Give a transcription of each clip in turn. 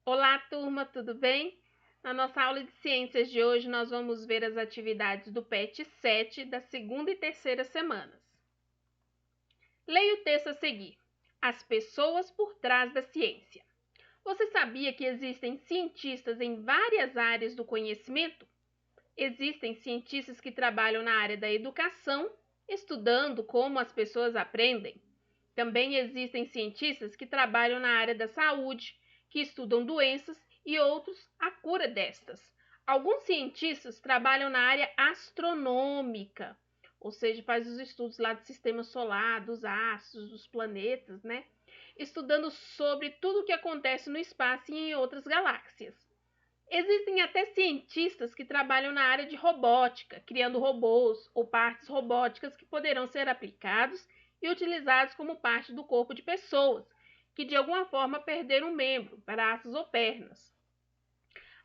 Olá, turma, tudo bem? Na nossa aula de ciências de hoje, nós vamos ver as atividades do PET 7 da segunda e terceira semanas. Leia o texto a seguir. As pessoas por trás da ciência. Você sabia que existem cientistas em várias áreas do conhecimento? Existem cientistas que trabalham na área da educação, estudando como as pessoas aprendem. Também existem cientistas que trabalham na área da saúde, que estudam doenças e outros a cura destas. Alguns cientistas trabalham na área astronômica, ou seja, faz os estudos lá do sistema solar, dos astros, dos planetas, né? Estudando sobre tudo o que acontece no espaço e em outras galáxias. Existem até cientistas que trabalham na área de robótica, criando robôs ou partes robóticas que poderão ser aplicados e utilizados como parte do corpo de pessoas que de alguma forma perderam um membro, braços ou pernas.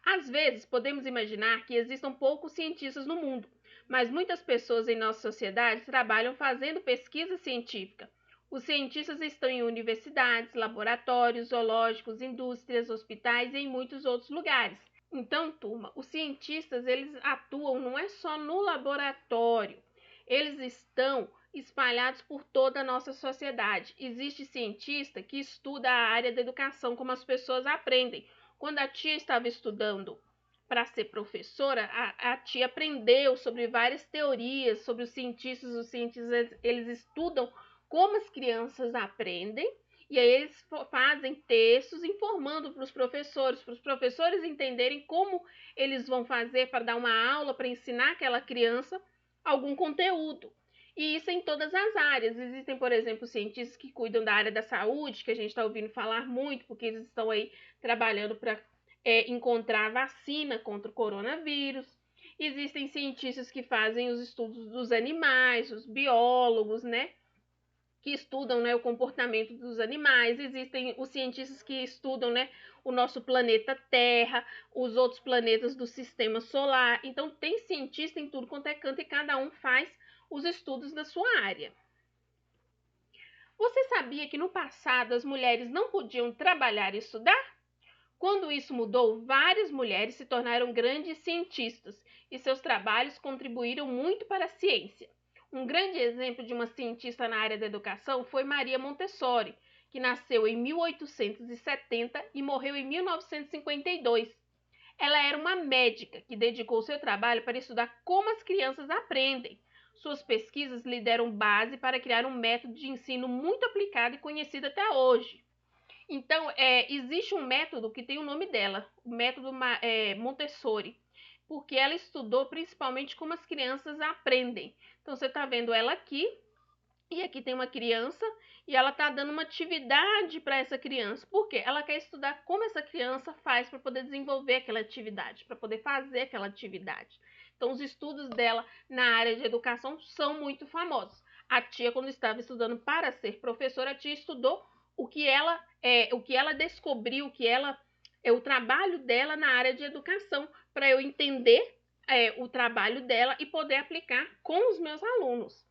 Às vezes, podemos imaginar que existam poucos cientistas no mundo, mas muitas pessoas em nossa sociedade trabalham fazendo pesquisa científica. Os cientistas estão em universidades, laboratórios, zoológicos, indústrias, hospitais e em muitos outros lugares. Então, turma, os cientistas, eles atuam não é só no laboratório, eles estão espalhados por toda a nossa sociedade. Existe cientista que estuda a área da educação, como as pessoas aprendem. Quando a tia estava estudando para ser professora, a tia aprendeu sobre várias teorias sobre os cientistas eles estudam como as crianças aprendem, e aí eles fazem textos informando para os professores entenderem como eles vão fazer para dar uma aula, para ensinar aquela criança algum conteúdo. E isso em todas as áreas. Existem, por exemplo, cientistas que cuidam da área da saúde, que a gente está ouvindo falar muito, porque eles estão aí trabalhando para encontrar vacina contra o coronavírus. Existem cientistas que fazem os estudos dos animais, os biólogos, né? Que estudam, né, o comportamento dos animais. Existem os cientistas que estudam, né, o nosso planeta Terra, os outros planetas do sistema solar. Então, tem cientista em tudo quanto é canto e cada um faz os estudos da sua área. Você sabia que no passado as mulheres não podiam trabalhar e estudar? Quando isso mudou, várias mulheres se tornaram grandes cientistas e seus trabalhos contribuíram muito para a ciência. Um grande exemplo de uma cientista na área da educação foi Maria Montessori, que nasceu em 1870 e morreu em 1952. Ela era uma médica que dedicou seu trabalho para estudar como as crianças aprendem. Suas pesquisas lhe deram base para criar um método de ensino muito aplicado e conhecido até hoje. Então, existe um método que tem o nome dela, o método Montessori, porque ela estudou principalmente como as crianças aprendem. Então, você está vendo ela aqui, e aqui tem uma criança, e ela está dando uma atividade para essa criança. Por quê? Ela quer estudar como essa criança faz para poder desenvolver aquela atividade, para poder fazer aquela atividade. Então, os estudos dela na área de educação são muito famosos. A tia, quando estava estudando para ser professora, a tia estudou o que ela descobriu, o trabalho dela na área de educação, para eu entender o trabalho dela e poder aplicar com os meus alunos.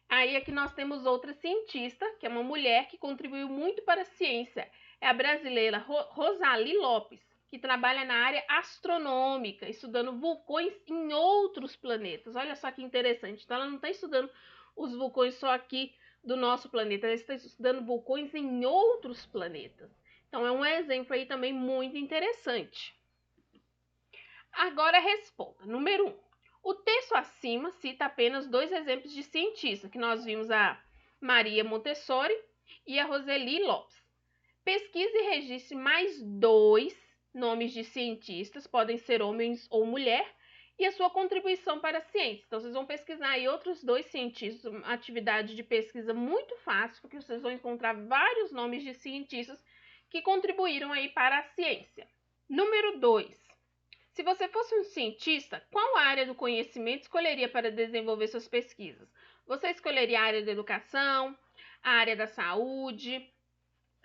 Aí aqui nós temos outra cientista, que é uma mulher que contribuiu muito para a ciência. É a brasileira Rosali Lopes, que trabalha na área astronômica, estudando vulcões em outros planetas. Olha só que interessante. Então ela não está estudando os vulcões só aqui do nosso planeta, ela está estudando vulcões em outros planetas. Então é um exemplo aí também muito interessante. Agora responda. Número 1. O texto acima cita apenas dois exemplos de cientistas, que nós vimos a Maria Montessori e a Roseli Lopes. Pesquise e registre mais dois nomes de cientistas, podem ser homens ou mulher, e a sua contribuição para a ciência. Então, vocês vão pesquisar aí outros dois cientistas, uma atividade de pesquisa muito fácil, porque vocês vão encontrar vários nomes de cientistas que contribuíram aí para a ciência. Número 2. Se você fosse um cientista, qual área do conhecimento escolheria para desenvolver suas pesquisas? Você escolheria a área da educação, a área da saúde,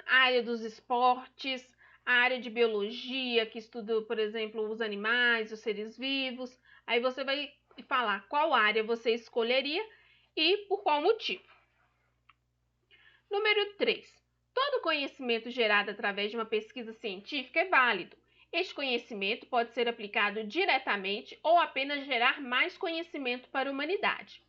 a área dos esportes, a área de biologia, que estuda, por exemplo, os animais, os seres vivos. Aí você vai falar qual área você escolheria e por qual motivo. Número 3. Todo conhecimento gerado através de uma pesquisa científica é válido. Este conhecimento pode ser aplicado diretamente ou apenas gerar mais conhecimento para a humanidade.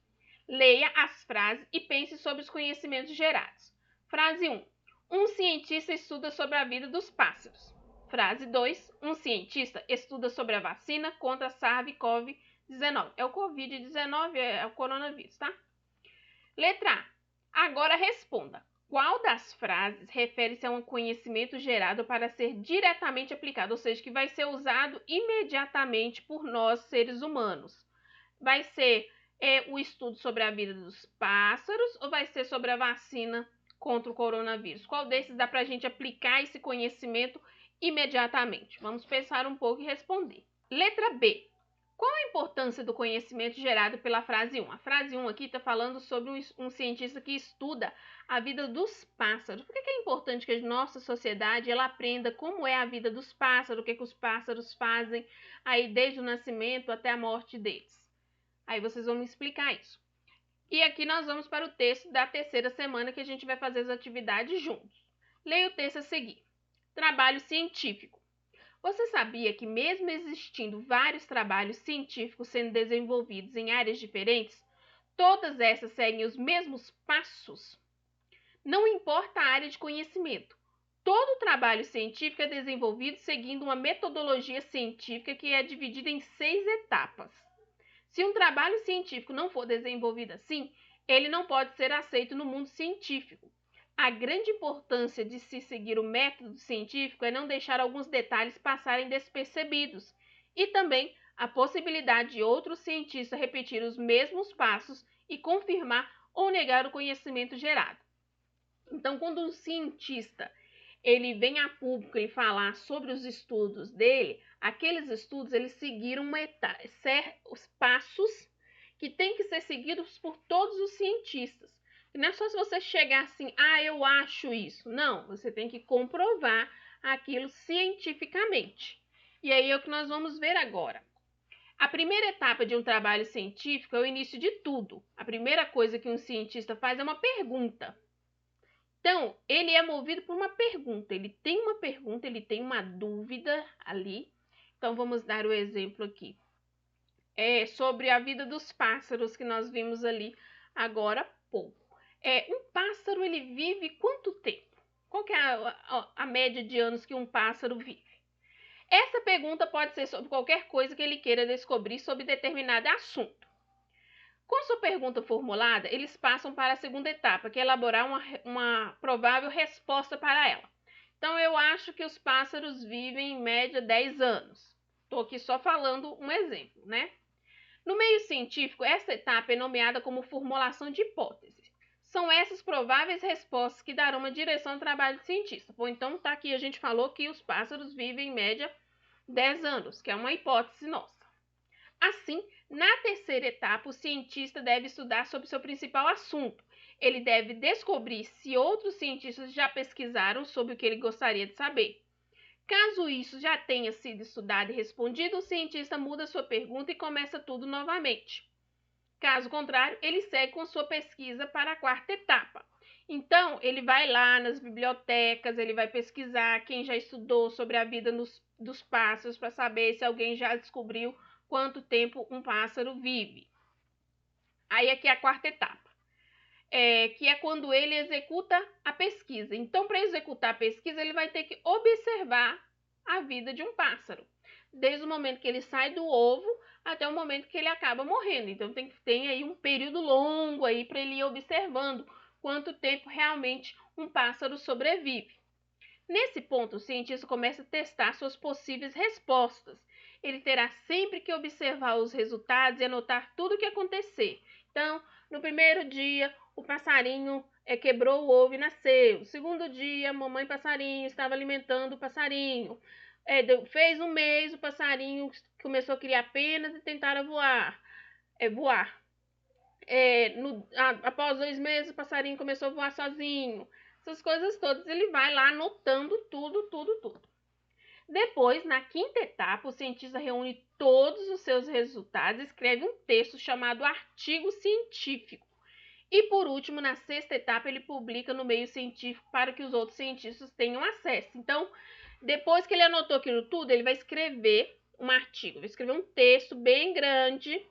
Leia as frases e pense sobre os conhecimentos gerados. Frase 1. Um cientista estuda sobre a vida dos pássaros. Frase 2. Um cientista estuda sobre a vacina contra a SARS-CoV-19. É o Covid-19, é o coronavírus, tá? Letra A. Agora responda. Qual das frases refere-se a um conhecimento gerado para ser diretamente aplicado, ou seja, que vai ser usado imediatamente por nós, seres humanos? Vai ser o estudo sobre a vida dos pássaros ou vai ser sobre a vacina contra o coronavírus? Qual desses dá para a gente aplicar esse conhecimento imediatamente? Vamos pensar um pouco e responder. Letra B. Qual a importância do conhecimento gerado pela frase 1? A frase 1 aqui está falando sobre um cientista que estuda a vida dos pássaros. Por que é importante que a nossa sociedade ela aprenda como é a vida dos pássaros, o que os pássaros fazem aí desde o nascimento até a morte deles? Aí vocês vão me explicar isso. E aqui nós vamos para o texto da terceira semana que a gente vai fazer as atividades juntos. Leia o texto a seguir. Trabalho científico. Você sabia que mesmo existindo vários trabalhos científicos sendo desenvolvidos em áreas diferentes, todas essas seguem os mesmos passos? Não importa a área de conhecimento. Todo trabalho científico é desenvolvido seguindo uma metodologia científica que é dividida em 6 etapas. Se um trabalho científico não for desenvolvido assim, ele não pode ser aceito no mundo científico. A grande importância de se seguir o método científico é não deixar alguns detalhes passarem despercebidos e também a possibilidade de outro cientista repetir os mesmos passos e confirmar ou negar o conhecimento gerado. Então, quando um cientista ele vem a público e falar sobre os estudos dele, aqueles estudos eles seguiram os passos que têm que ser seguidos por todos os cientistas. Não é só se você chegar assim, eu acho isso. Não, você tem que comprovar aquilo cientificamente. E aí é o que nós vamos ver agora. A primeira etapa de um trabalho científico é o início de tudo. A primeira coisa que um cientista faz é uma pergunta. Então, ele é movido por uma pergunta. Ele tem uma pergunta, ele tem uma dúvida ali. Então, vamos dar o exemplo aqui. É sobre a vida dos pássaros que nós vimos ali agora há pouco. Um pássaro, ele vive quanto tempo? Qual que é a média de anos que um pássaro vive? Essa pergunta pode ser sobre qualquer coisa que ele queira descobrir sobre determinado assunto. Com sua pergunta formulada, eles passam para a segunda etapa, que é elaborar uma provável resposta para ela. Então, eu acho que os pássaros vivem em média 10 anos. Estou aqui só falando um exemplo, né? No meio científico, essa etapa é nomeada como formulação de hipótese. São essas prováveis respostas que darão uma direção ao trabalho do cientista. Bom, então tá aqui, a gente falou que os pássaros vivem em média 10 anos, que é uma hipótese nossa. Assim, na terceira etapa, o cientista deve estudar sobre seu principal assunto. Ele deve descobrir se outros cientistas já pesquisaram sobre o que ele gostaria de saber. Caso isso já tenha sido estudado e respondido, o cientista muda sua pergunta e começa tudo novamente. Caso contrário, ele segue com sua pesquisa para a quarta etapa. Então, ele vai lá nas bibliotecas, ele vai pesquisar quem já estudou sobre a vida dos pássaros para saber se alguém já descobriu quanto tempo um pássaro vive. Aí aqui é a quarta etapa, que é quando ele executa a pesquisa. Então, para executar a pesquisa, ele vai ter que observar a vida de um pássaro, desde o momento que ele sai do ovo até o momento que ele acaba morrendo. Então, tem aí um período longo aí para ele ir observando quanto tempo realmente um pássaro sobrevive. Nesse ponto, o cientista começa a testar suas possíveis respostas. Ele terá sempre que observar os resultados e anotar tudo o que acontecer. Então, no primeiro dia, o passarinho quebrou o ovo e nasceu. No segundo dia, a mamãe passarinho estava alimentando o passarinho. Fez um mês, o passarinho começou a criar penas e tentar voar. Após 2 meses, o passarinho começou a voar sozinho. Essas coisas todas, ele vai lá anotando tudo. Depois, na quinta etapa, o cientista reúne todos os seus resultados e escreve um texto chamado artigo científico. E por último, na sexta etapa, ele publica no meio científico para que os outros cientistas tenham acesso. Então, depois que ele anotou aquilo tudo, ele vai escrever um artigo, vai escrever um texto bem grande,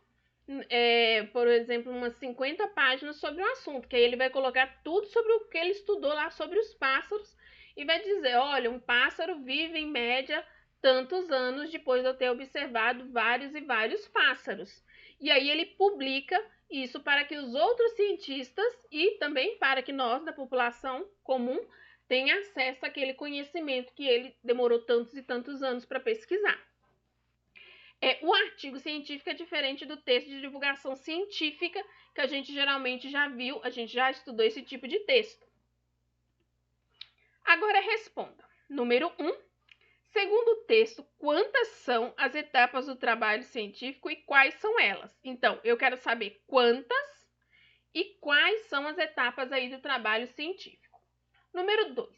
por exemplo, umas 50 páginas sobre o assunto, que aí ele vai colocar tudo sobre o que ele estudou lá sobre os pássaros e vai dizer, olha, um pássaro vive em média tantos anos depois de eu ter observado vários e vários pássaros. E aí ele publica isso para que os outros cientistas e também para que nós, da população comum, tenha acesso àquele conhecimento que ele demorou tantos e tantos anos para pesquisar. O artigo científico é diferente do texto de divulgação científica, que a gente geralmente já viu, a gente já estudou esse tipo de texto. Agora responda. Número 1. Segundo o texto, quantas são as etapas do trabalho científico e quais são elas? Então, eu quero saber quantas e quais são as etapas aí do trabalho científico. Número 2.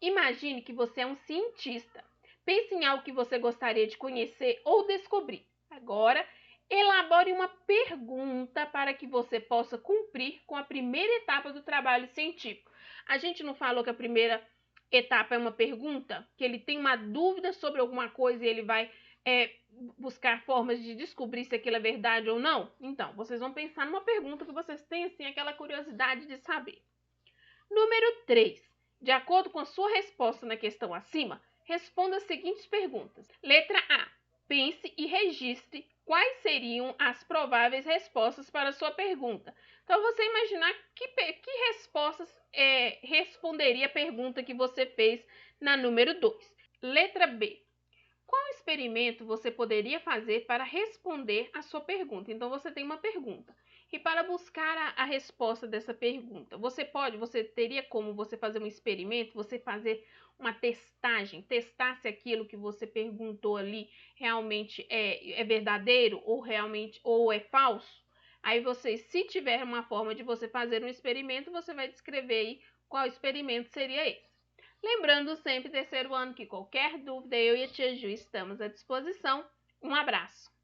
Imagine que você é um cientista. Pense em algo que você gostaria de conhecer ou descobrir. Agora, elabore uma pergunta para que você possa cumprir com a primeira etapa do trabalho científico. A gente não falou que a primeira etapa é uma pergunta? Que ele tem uma dúvida sobre alguma coisa e ele vai buscar formas de descobrir se aquilo é verdade ou não? Então, vocês vão pensar numa pergunta que vocês têm, assim, aquela curiosidade de saber. Número 3. De acordo com a sua resposta na questão acima, responda as seguintes perguntas. Letra A. Pense e registre quais seriam as prováveis respostas para a sua pergunta. Então, você imaginar que respostas responderia a pergunta que você fez na número 2. Letra B. Qual experimento você poderia fazer para responder a sua pergunta? Então, você tem uma pergunta. E para buscar a resposta dessa pergunta, você teria como você fazer um experimento, você fazer uma testagem, testar se aquilo que você perguntou ali realmente é verdadeiro ou é falso? Aí se tiver uma forma de você fazer um experimento, você vai descrever aí qual experimento seria esse. Lembrando sempre, terceiro ano, que qualquer dúvida, eu e a tia Ju estamos à disposição. Um abraço!